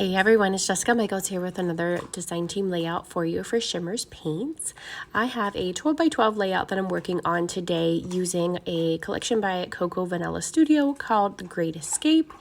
Hey everyone, it's Jessica Michaels here with another design team layout for you for Shimmerz paints. I have a 12 by 12 layout that I'm working on today using a collection by Coco Vanilla Studio called The Great Escape.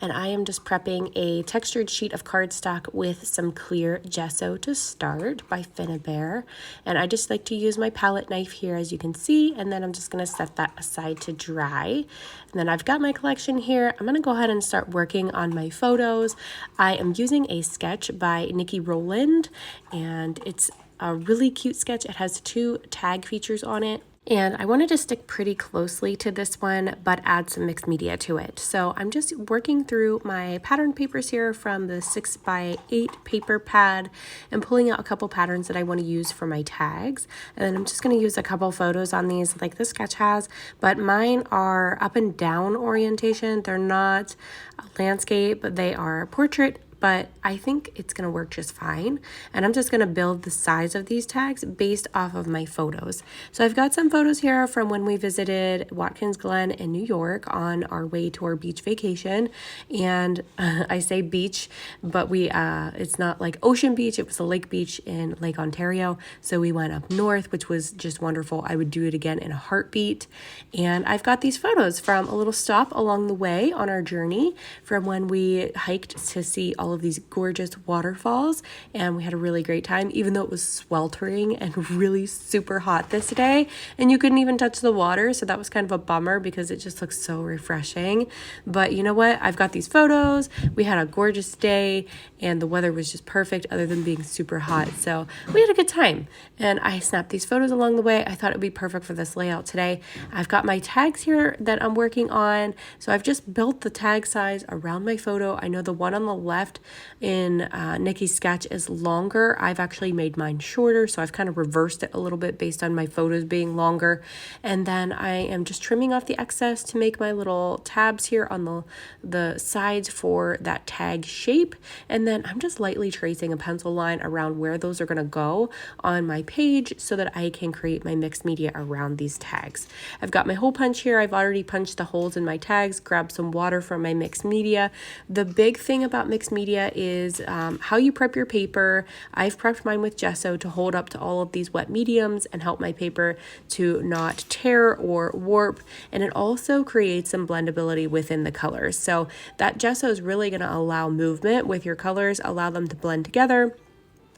And I am just prepping a textured sheet of cardstock with some clear gesso to start by Finnabair. And I just like to use my palette knife here, as you can see, and then I'm just going to set that aside to dry. And then I've got my collection here. I'm going to go ahead and start working on my photos. I am using a sketch by Nikki Rowland, and it's a really cute sketch. It has 2 tag features on it. And I wanted to stick pretty closely to this one, but add some mixed media to it. So I'm just working through my pattern papers here from the 6 by 8 paper pad and pulling out a couple patterns that I want to use for my tags. And then I'm just going to use a couple photos on these like the sketch has, but mine are up and down orientation. They're not a landscape, but they are portrait. But I think it's going to work just fine. And I'm just going to build the size of these tags based off of my photos. So I've got some photos here from when we visited Watkins Glen in New York on our way to our beach vacation. And I say beach, but it's not like ocean beach. It was a lake beach in Lake Ontario. So we went up north, which was just wonderful. I would do it again in a heartbeat. And I've got these photos from a little stop along the way on our journey from when we hiked to see all of these gorgeous waterfalls, and we had a really great time, even though it was sweltering and really super hot this day, and you couldn't even touch the water. So that was kind of a bummer because it just looks so refreshing. But you know what? I've got these photos. We had a gorgeous day and the weather was just perfect other than being super hot. So we had a good time, and I snapped these photos along the way. I thought it would be perfect for this layout today. I've got my tags here that I'm working on. So I've just built the tag size around my photo. I know the one on the left in Nikki's sketch is longer. I've actually made mine shorter, so I've kind of reversed it a little bit based on my photos being longer. And then I am just trimming off the excess to make my little tabs here on the sides for that tag shape. And then I'm just lightly tracing a pencil line around where those are going to go on my page so that I can create my mixed media around these tags. I've got my hole punch here. I've already punched the holes in my tags, grabbed some water from my mixed media. The big thing about mixed media is how you prep your paper. I've prepped mine with gesso to hold up to all of these wet mediums and help my paper to not tear or warp. And it also creates some blendability within the colors. So that gesso is really going to allow movement with your colors, allow them to blend together.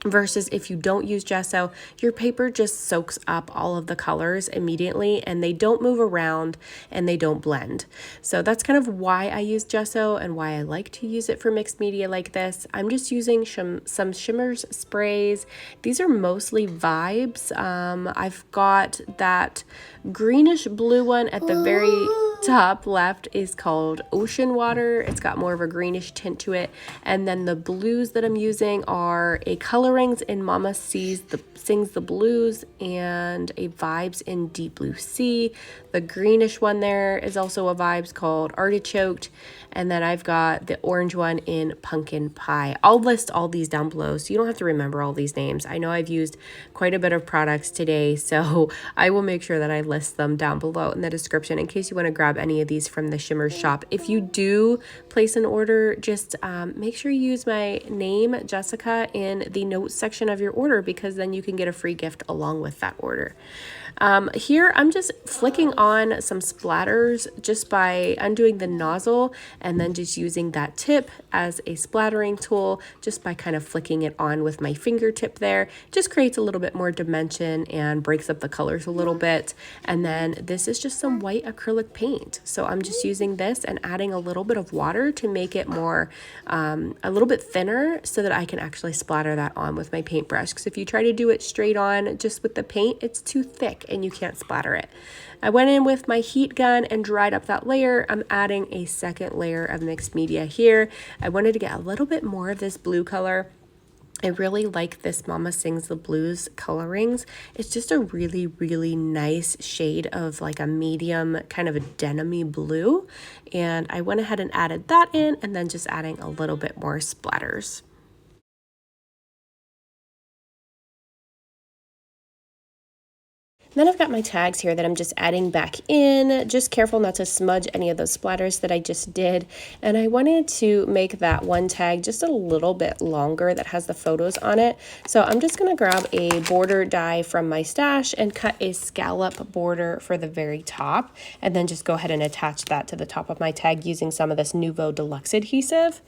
Versus if you don't use gesso, your paper just soaks up all of the colors immediately and they don't move around and they don't blend. So that's kind of why I use gesso and why I like to use it for mixed media like this. I'm just using some Shimmerz sprays. These are mostly vibes. I've got that greenish blue one at the very top left is called Ocean Water. It's got more of a greenish tint to it. And then the blues that I'm using are a Coloringz in Mama Sings the Blues and a Vibes in Deep Blue Sea. The greenish one there is also a Vibes called Arti-Choked. And then I've got the orange one in Pumpkin Pie. I'll list all these down below so you don't have to remember all these names. I know I've used quite a bit of products today, so I will make sure that I list them down below in the description in case you want to grab any of these from the Shimmerz shop. If you do place an order, just make sure you use my name, Jessica, in the notes section of your order, because then you can get a free gift along with that order. Here I'm just flicking on some splatters just by undoing the nozzle and then just using that tip as a splattering tool, just by kind of flicking it on with my fingertip there. Just creates a little bit more dimension and breaks up the colors a little bit. And then this is just some white acrylic paint. So I'm just using this and adding a little bit of water to make it more, a little bit thinner so that I can actually splatter that on with my paintbrush. Because if you try to do it straight on just with the paint, it's too thick and you can't splatter it. I went in with my heat gun and dried up that layer. I'm adding a second layer of mixed media here. I wanted to get a little bit more of this blue color. I really like this Mama Sings the Blues Coloringz. It's just a really, really nice shade of like a medium kind of a denim-y blue. And I went ahead and added that in and then just adding a little bit more splatters. Then I've got my tags here that I'm just adding back in, just careful not to smudge any of those splatters that I just did. And I wanted to make that one tag just a little bit longer that has the photos on it. So I'm just gonna grab a border die from my stash and cut a scallop border for the very top, and then just go ahead and attach that to the top of my tag using some of this Nouveau Deluxe adhesive.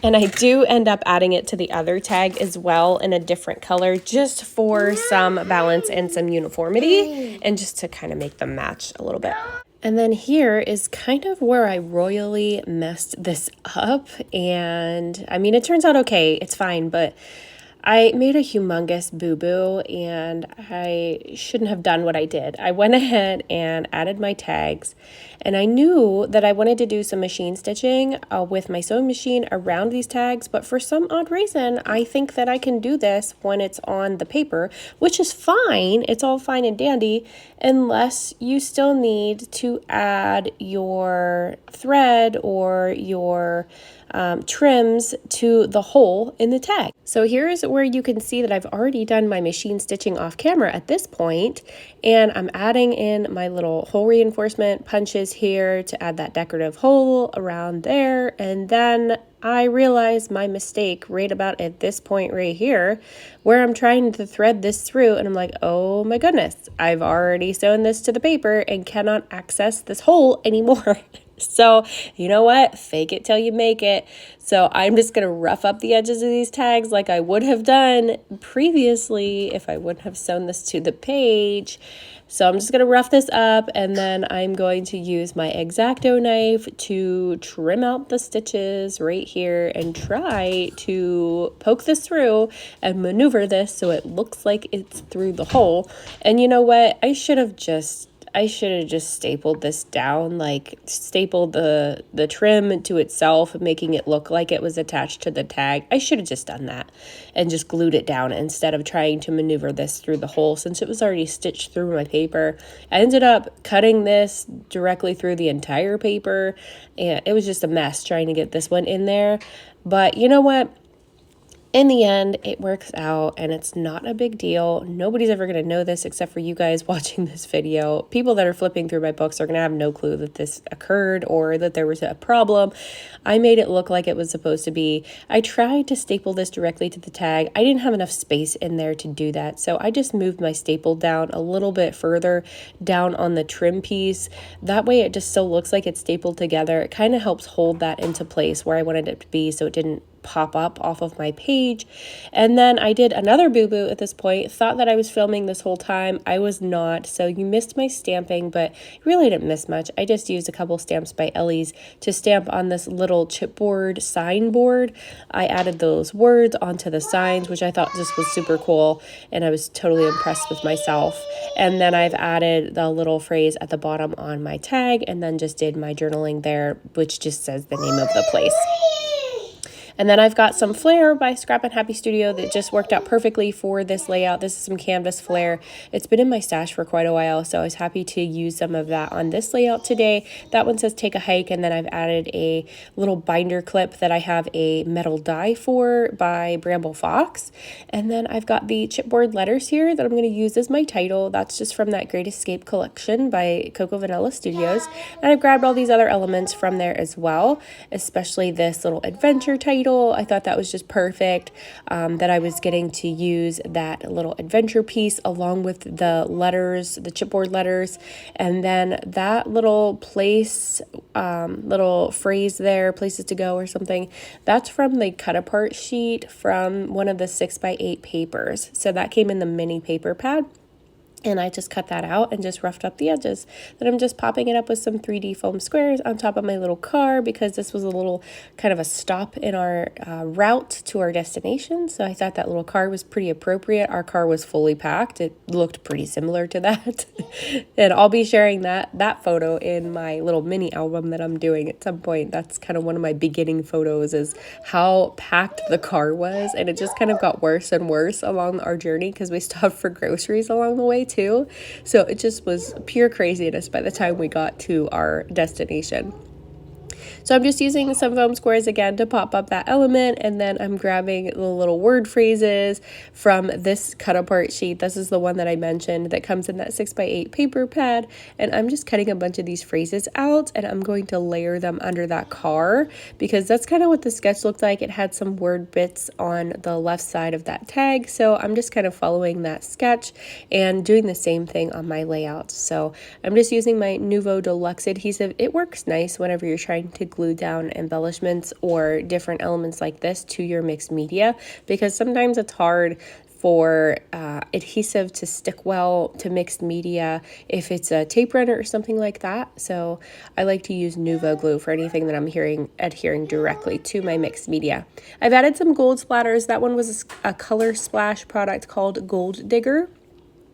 And I do end up adding it to the other tag as well in a different color, just for some balance and some uniformity, and just to kind of make them match a little bit. And then here is kind of where I royally messed this up. And I mean, it turns out okay, it's fine, but I made a humongous boo-boo and I shouldn't have done what I did. I went ahead and added my tags, and I knew that I wanted to do some machine stitching with my sewing machine around these tags, but for some odd reason, I think that I can do this when it's on the paper, which is fine. It's all fine and dandy, unless you still need to add your thread or your trims to the hole in the tag. So here's where you can see that I've already done my machine stitching off camera at this point, and I'm adding in my little hole reinforcement punches here to add that decorative hole around there. And then I realized my mistake right about at this point right here, where I'm trying to thread this through, and I'm like, oh my goodness, I've already sewn this to the paper and cannot access this hole anymore. So you know what? Fake it till you make it. So I'm just going to rough up the edges of these tags like I would have done previously if I wouldn't have sewn this to the page. So I'm just going to rough this up, and then I'm going to use my X-Acto knife to trim out the stitches right here and try to poke this through and maneuver this so it looks like it's through the hole. And you know what? I should have just stapled this down, like stapled the trim to itself, making it look like it was attached to the tag. I should have just done that and just glued it down instead of trying to maneuver this through the hole, since it was already stitched through my paper. I ended up cutting this directly through the entire paper, and it was just a mess trying to get this one in there. But you know what? In the end, it works out, and it's not a big deal. Nobody's ever going to know this except for you guys watching this video. People that are flipping through my books are going to have no clue that this occurred or that there was a problem. I made it look like it was supposed to be. I tried to staple this directly to the tag. I didn't have enough space in there to do that, so I just moved my staple down a little bit further down on the trim piece. That way it just still looks like it's stapled together. It kind of helps hold that into place where I wanted it to be, so it didn't pop up off of my page. And then I did another boo-boo at this point. Thought that I was filming this whole time. I was not, so you missed my stamping, but really didn't miss much. I just used a couple stamps by Ellie's to stamp on this little chipboard sign board. I added those words onto the signs, which I thought just was super cool, and I was totally impressed with myself. And then I've added the little phrase at the bottom on my tag, and then just did my journaling there, which just says the name of the place. And then I've got some flair by Scrappin Happy Studio that just worked out perfectly for this layout. This is some canvas flair. It's been in my stash for quite a while, so I was happy to use some of that on this layout today. That one says take a hike, and then I've added a little binder clip that I have a metal die for by Bramble Fox. And then I've got the chipboard letters here that I'm going to use as my title. That's just from that Great Escape collection by Cocoa Vanilla Studios. And I've grabbed all these other elements from there as well, especially this little adventure title. I thought that was just perfect, that I was getting to use that little adventure piece along with the letters, the chipboard letters, and then that little place, little phrase there, places to go or something, that's from the cut apart sheet from one of the 6x8 papers. So that came in the mini paper pad. And I just cut that out and just roughed up the edges. Then I'm just popping it up with some 3D foam squares on top of my little car, because this was a little kind of a stop in our route to our destination. So I thought that little car was pretty appropriate. Our car was fully packed. It looked pretty similar to that. And I'll be sharing that photo in my little mini album that I'm doing at some point. That's kind of one of my beginning photos, is how packed the car was. And it just kind of got worse and worse along our journey because we stopped for groceries along the way too. So it just was pure craziness by the time we got to our destination. So I'm just using some foam squares again to pop up that element, and then I'm grabbing the little word phrases from this cut apart sheet. This is the one that I mentioned that comes in that 6x8 paper pad, and I'm just cutting a bunch of these phrases out, and I'm going to layer them under that car because that's kind of what the sketch looked like. It had some word bits on the left side of that tag, so I'm just kind of following that sketch and doing the same thing on my layout. So I'm just using my Nuvo Deluxe adhesive. It works nice whenever you're trying to glue down embellishments or different elements like this to your mixed media, because sometimes it's hard for adhesive to stick well to mixed media if it's a tape runner or something like that. So I like to use Nuvo glue for anything that I'm adhering directly to my mixed media. I've added some gold splatters. That one was a Color Splash product called Gold Digger.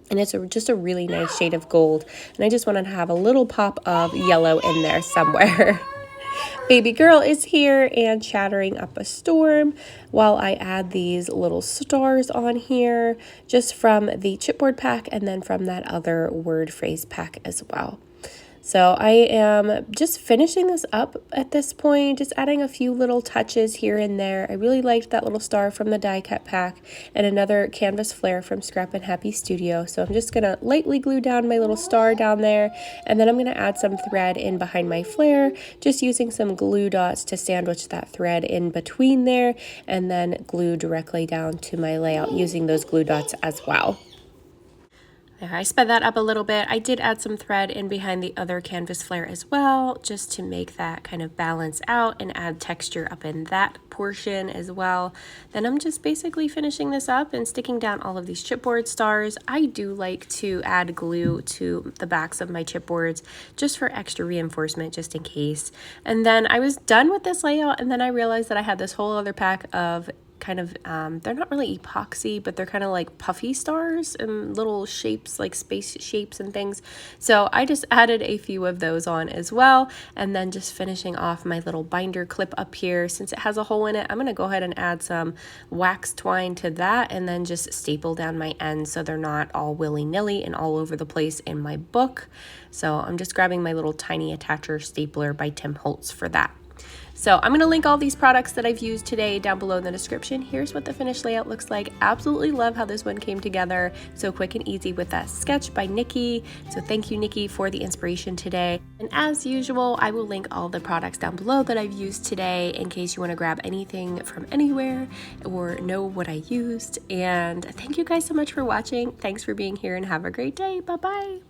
And it's just a really nice shade of gold. And I just wanted to have a little pop of yellow in there somewhere. Baby girl is here and chattering up a storm while I add these little stars on here, just from the chipboard pack and then from that other word phrase pack as well. So I am just finishing this up at this point, just adding a few little touches here and there. I really liked that little star from the die cut pack and another canvas flare from Scrappin Happy Studio. So I'm just gonna lightly glue down my little star down there, and then I'm gonna add some thread in behind my flare, just using some glue dots to sandwich that thread in between there, and then glue directly down to my layout using those glue dots as well. There, I sped that up a little bit. I did add some thread in behind the other canvas flare as well, just to make that kind of balance out and add texture up in that portion as well. Then I'm just basically finishing this up and sticking down all of these chipboard stars. I do like to add glue to the backs of my chipboards just for extra reinforcement, just in case. And then I was done with this layout, and then I realized that I had this whole other pack of kind of they're not really epoxy, but they're kind of like puffy stars and little shapes, like space shapes and things. So I just added a few of those on as well, and then just finishing off my little binder clip up here. Since it has a hole in it, I'm going to go ahead and add some wax twine to that, and then just staple down my ends so they're not all willy-nilly and all over the place in my book. So I'm just grabbing my little tiny attacher stapler by Tim Holtz for that. So I'm going to link all these products that I've used today down below in the description. Here's what the finished layout looks like. Absolutely love how this one came together so quick and easy with that sketch by Nikki. So thank you, Nikki, for the inspiration today. And as usual, I will link all the products down below that I've used today in case you want to grab anything from anywhere or know what I used. And thank you guys so much for watching. Thanks for being here and have a great day. Bye-bye.